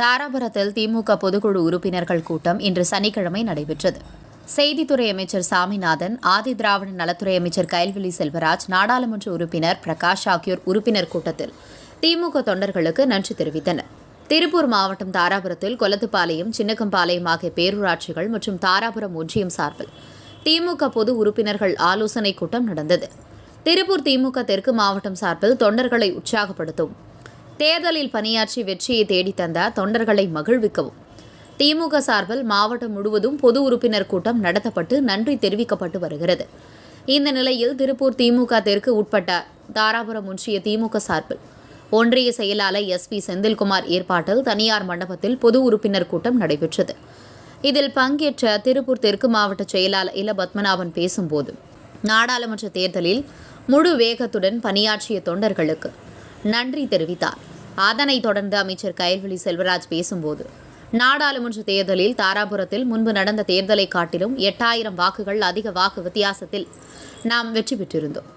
தாராபுரத்தில் திமுக பொதுக்குழு உறுப்பினர்கள் கூட்டம் இன்று சனிக்கிழமை நடைபெற்றது. செய்தித்துறை அமைச்சர் சாமிநாதன், ஆதி திராவிட நலத்துறை அமைச்சர் கயல்விழி செல்வராஜ், நாடாளுமன்ற உறுப்பினர் பிரகாஷ் ஆகியோர் உறுப்பினர் கூட்டத்தில் திமுக தொண்டர்களுக்கு நன்றி தெரிவித்தனர். திருப்பூர் மாவட்டம் தாராபுரத்தில் கொலத்துப்பாளையம், சின்னக்கம்பாளையம் ஆகிய பேரூராட்சிகள் மற்றும் தாராபுரம் ஒன்றியம் சார்பில் திமுக பொது உறுப்பினர்கள் ஆலோசனைக் கூட்டம் நடந்தது. திருப்பூர் திமுக தெற்கு மாவட்டம் சார்பில் தொண்டர்களை உற்சாகப்படுத்தவும், தேர்தலில் பணியாற்றி வெற்றியை தேடித்தந்த தொண்டர்களை மகிழ்விக்கவும் திமுக சார்பில் மாவட்டம் முழுவதும் பொது உறுப்பினர் கூட்டம் நடத்தப்பட்டு நன்றி தெரிவிக்கப்பட்டு வருகிறது. இந்த நிலையில் திருப்பூர் திமுக தெற்கு உட்பட்ட தாராபுரம் ஒன்றிய திமுக சார்பில் ஒன்றிய செயலாளர் SP செந்தில்குமார் ஏற்பாட்டில் தனியார் மண்டபத்தில் பொது உறுப்பினர் கூட்டம் நடைபெற்றது. இதில் பங்கேற்ற திருப்பூர் தெற்கு மாவட்ட செயலாளர் இல பத்மநாபன் பேசும்போது, நாடாளுமன்ற தேர்தலில் முழு வேகத்துடன் பணியாற்றிய தொண்டர்களுக்கு நன்றி தெரிவித்தார். அதனைத் தொடர்ந்து அமைச்சர் கயல்விழி செல்வராஜ் பேசும்போது, நாடாளுமன்ற தேர்தலில் தாராபுரத்தில் முன்பு நடந்த தேர்தலை காட்டிலும் 8000 வாக்குகள் அதிக வாக்கு வித்தியாசத்தில் நாம் வெற்றி பெற்றிருந்தோம்.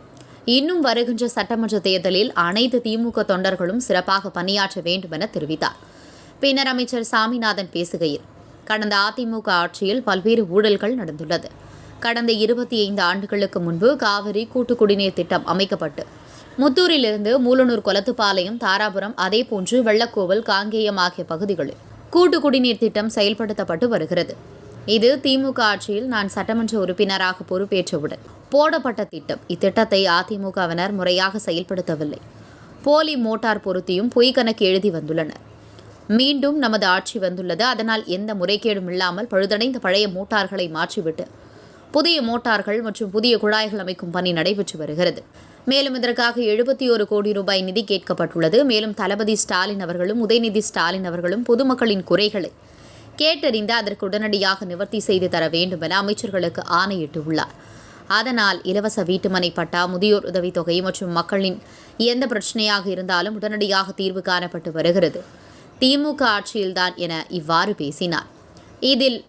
இன்னும் வருகின்ற சட்டமன்ற தேர்தலில் அனைத்து திமுக தொண்டர்களும் சிறப்பாக பணியாற்ற வேண்டும் என தெரிவித்தார். பின்னர் அமைச்சர் சாமிநாதன் பேசுகையில், கடந்த அதிமுக ஆட்சியில் பல்வேறு ஊழல்கள் நடந்துள்ளது. கடந்த 25 ஆண்டுகளுக்கு முன்பு காவிரி கூட்டு குடிநீர் திட்டம் அமைக்கப்பட்டு முத்தூரிலிருந்து மூலனூர், கொலத்துப்பாளையம், தாராபுரம், அதேபோன்று வெள்ளக்கோவில், காங்கேயம் ஆகிய பகுதிகளில் கூட்டு குடிநீர் திட்டம் செயல்படுத்தப்பட்டு வருகிறது. இது திமுக ஆட்சியில் நான் சட்டமன்ற உறுப்பினராக பொறுப்பேற்றவுடன் போடப்பட்ட திட்டம். இத்திட்டத்தை அதிமுகவினர் முறையாக செயல்படுத்தவில்லை. போலி மோட்டார் பொருத்தியும் பொய் கணக்கு எழுதி வந்துள்ளனர். மீண்டும் நமது ஆட்சி வந்துள்ளது. அதனால் எந்த முறைகேடும் இல்லாமல் பழுதடைந்த பழைய மோட்டார்களை மாற்றிவிட்டு புதிய மோட்டார்கள் மற்றும் புதிய குழாய்கள் அமைக்கும் பணி நடைபெற்று வருகிறது. மேலும் இதற்காக 71 கோடி ரூபாய் நிதி கேட்கப்பட்டுள்ளது. மேலும் தளபதி ஸ்டாலின் அவர்களும் உதயநிதி ஸ்டாலின் அவர்களும் பொதுமக்களின் குறைகளை கேட்டறிந்து அதற்கு உடனடியாக நிவர்த்தி செய்து தர வேண்டும் என அமைச்சர்களுக்கு ஆணையிட்டுள்ளார். அதனால் இலவச வீட்டுமனை பட்டா, முதியோர் உதவித்தொகை மற்றும் மக்களின் எந்த பிரச்சனையாக இருந்தாலும் உடனடியாக தீர்வு காணப்பட்டு வருகிறது. திமுக ஆட்சியில்தான் என இவ்வாறு பேசினார். இதில்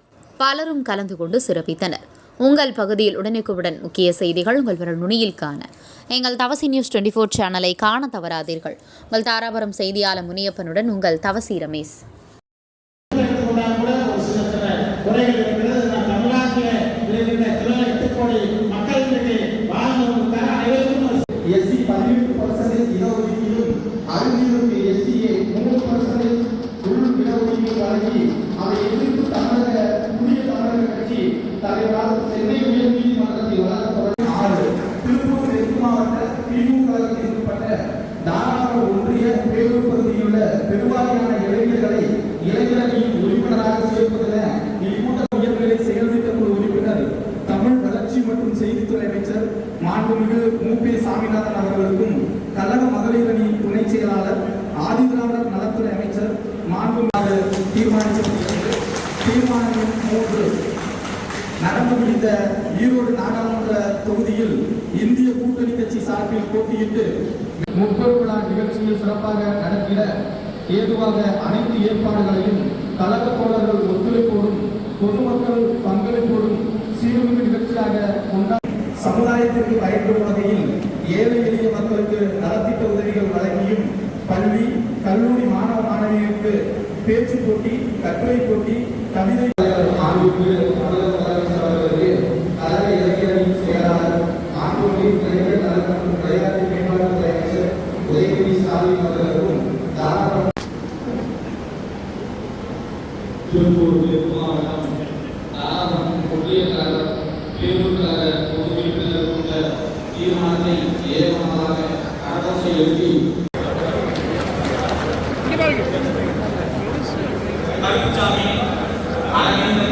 பலரும் கலந்து கொண்டு சிறப்பித்தனர். உங்கள் பகுதியில் உடனுக்குடன் முக்கிய செய்திகள் உங்கள் விரல் நுனியில் காண எங்கள் தவசி நியூஸ் 24 சேனலை காண தவறாதீர்கள். உங்கள் தாராபுரம் செய்தியாளர் முனியப்பனுடன் உங்கள் தவசி ரமேஷ். தாராபுரம் ஒன்றிய பேரூர் பகுதியில் உள்ள பெருவாரியான இளைஞர்களை இளைஞரணியின் உறுப்பினராக சேர்ப்பதென இக்கூட்ட உயர்நிலை செயல்திட்ட குழு உறுப்பினர், தமிழ் வளர்ச்சி மற்றும் செய்தித்துறை அமைச்சர் மாண்புமிகு மு.பி. சாமிநாதன் அவர்களுக்கும், கழக மகளிர் அணி துணை செயலாளர், ஆதி திராவிடர் நலத்துறை அமைச்சர் மாண்புமிகு தீர்மானிக்கப்பட்டுள்ளது. தீர்மானம் 3, நடந்து முடிந்த ஈரோடு நாடாளுமன்ற தொகுதியில் இந்திய கூட்டணி கட்சி சார்பில் போட்டியிட்டு முப்பெரும் விழா நிகழ்ச்சியில் சிறப்பாக நடத்திட ஏதுவாக அனைத்து ஏற்பாடுகளையும் கழக தோழர்கள் ஒத்துழைப்போடும் பொதுமக்கள் பங்களிப்போடும் சீர்மிகு நிகழ்ச்சியாக கொண்டாடி சமுதாயத்திற்கு பயன்படும் வகையில் ஏழை எளிய மக்களுக்கு நலத்திட்ட உதவிகள் வழங்கியும், பள்ளி கல்லூரி மாணவ மாணவியருக்கு பேச்சு போட்டி, கட்டுரை போட்டி, கவிதை உதயநிதி ஸ்டாலின் அவர்களுக்கும், திருப்பூர் தெற்கு மாவட்டம் தாராபுரம் ஒன்றிய கழக பேரூர் கழக பொது உறுப்பினர் கொண்ட தீர்மானத்தை ஏகமனதாக அரசை எழுதி கருப்புசாமி, அரவிந்தன்